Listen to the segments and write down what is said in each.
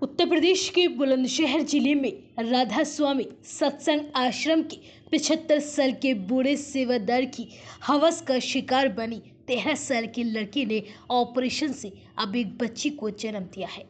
उत्तर प्रदेश के बुलंदशहर जिले में राधा स्वामी सत्संग आश्रम के 75 साल के बूढ़े सेवादार की हवस का शिकार बनी 13 साल की लड़की ने ऑपरेशन से अब एक बच्ची को जन्म दिया है।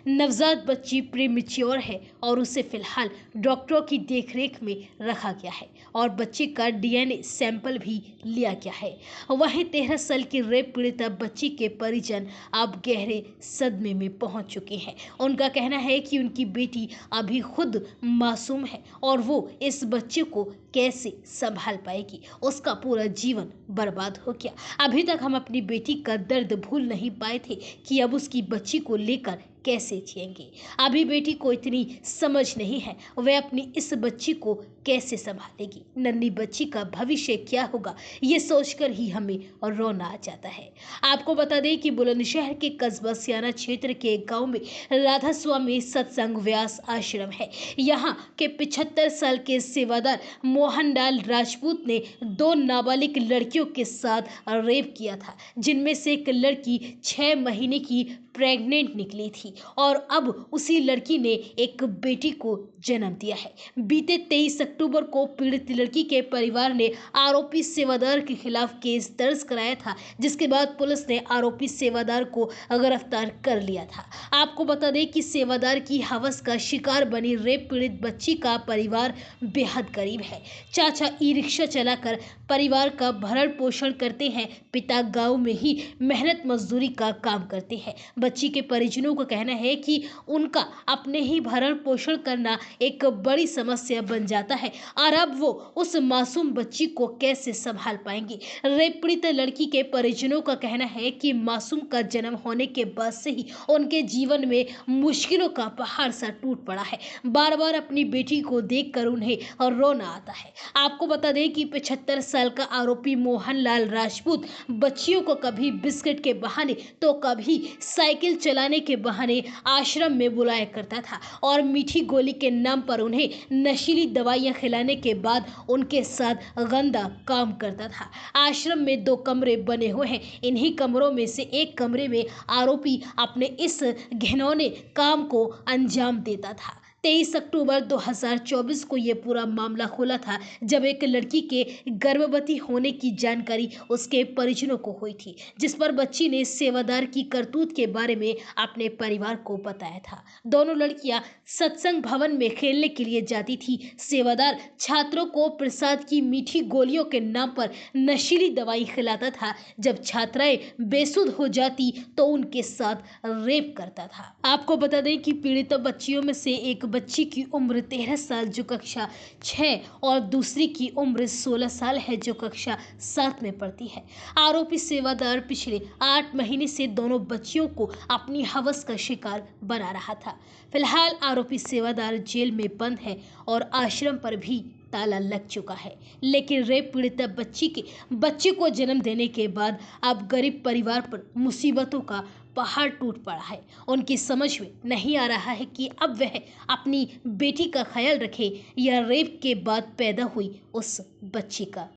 नवजात बच्ची प्रीमेच्योर है और उसे फिलहाल डॉक्टरों की देखरेख में रखा गया है और बच्चे का डीएनए सैंपल भी लिया गया है। वहीं 13 साल की रेप पीड़िता बच्ची के परिजन अब गहरे सदमे में पहुंच चुके हैं। उनका कहना है कि उनकी बेटी अभी खुद मासूम है और वो इस बच्चे को कैसे संभाल पाएगी, उसका पूरा जीवन बर्बाद हो गया। अभी तक हम अपनी बेटी का दर्द भूल नहीं पाए थे कि अब उसकी बच्ची को लेकर कैसे जिएंगे। अभी बेटी को इतनी समझ नहीं है, वह अपनी इस बच्ची को कैसे संभालेगी। नन्ही बच्ची का भविष्य क्या होगा, ये सोचकर ही हमें रोना आ जाता है। आपको बता दें कि बुलंदशहर के कस्बा सियाना क्षेत्र के एक गांव में राधा स्वामी सत्संग व्यास आश्रम है। यहाँ के 75 साल के सेवादार मोहनलाल राजपूत ने 2 नाबालिग लड़कियों के साथ रेप किया था, जिनमें से एक लड़की 6 महीने की प्रेग्नेंट निकली थी और अब उसी लड़की ने एक बेटी को जन्म दिया है। बीते 23 अक्टूबर को पीड़ित लड़की के परिवार ने आरोपी सेवादार के खिलाफ केस दर्ज कराया था, जिसके बाद पुलिस ने आरोपी सेवादार को गिरफ्तार कर लिया था। आपको बता दें कि सेवादार की हवस का शिकार बनी रेप पीड़ित बच्ची का परिवार बेहद गरीब है। चाचा ई रिक्शा चलाकर परिवार का भरण पोषण करते हैं, पिता गांव में ही मेहनत मजदूरी का काम करते हैं। बच्ची के परिजनों का कहना है कि उनका अपने ही भरण पोषण करना एक बड़ी समस्या बन जाता है और अब वो उस मासूम बच्ची को कैसे संभाल पाएंगे। रेप पीड़ित लड़की के परिजनों का कहना है कि मासूम का जन्म होने के बाद से ही उनके जीवन में मुश्किलों का पहाड़ सा टूट पड़ा है। बार बार अपनी बेटी को देखकर उन्हें रोना आता है। आपको बता दें कि 75 साल का आरोपी मोहनलाल राजपूत बच्चियों को कभी बिस्किट के बहाने तो कभी साइकिल चलाने के बहाने आश्रम में बुलाया करता था और मीठी गोली के नाम पर उन्हें नशीली दवाइयां खिलाने के बाद उनके साथ गंदा काम करता था। आश्रम में 2 कमरे बने हुए हैं। इन्हीं कमरों में से एक कमरे में आरोपी अपने इस घिनौने काम को अंजाम देता था। 23 अक्टूबर 2024 को यह पूरा मामला खुला था, जब एक लड़की के गर्भवती होने की जानकारी उसके परिजनों को हुई थी, जिस पर बच्ची ने सेवादार की करतूत के बारे में अपने परिवार को बताया था। दोनों लड़कियां सत्संग भवन में खेलने के लिए जाती थी। सेवादार छात्रों को प्रसाद की मीठी गोलियों के नाम पर नशीली दवाई खिलाता था। जब छात्राएं बेसुध हो जाती तो उनके साथ रेप करता था। आपको बता दें कि पीड़ित बच्चियों में से एक बच्ची की उम्र 13 साल जो कक्षा 6 और दूसरी की उम्र 16 साल है जो कक्षा 7 में पढ़ती है। आरोपी सेवादार पिछले 8 महीने से दोनों बच्चियों को अपनी हवस का शिकार बना रहा था। फिलहाल आरोपी सेवादार जेल में बंद है और आश्रम पर भी ताला लग चुका है। लेकिन रेप पीड़िता बच्ची को जन्म देने के बाद अब गरीब परिवार पर मुसीबतों का पहाड़ टूट पड़ा है। उनकी समझ में नहीं आ रहा है कि अब वह अपनी बेटी का ख्याल रखे या रेप के बाद पैदा हुई उस बच्ची का।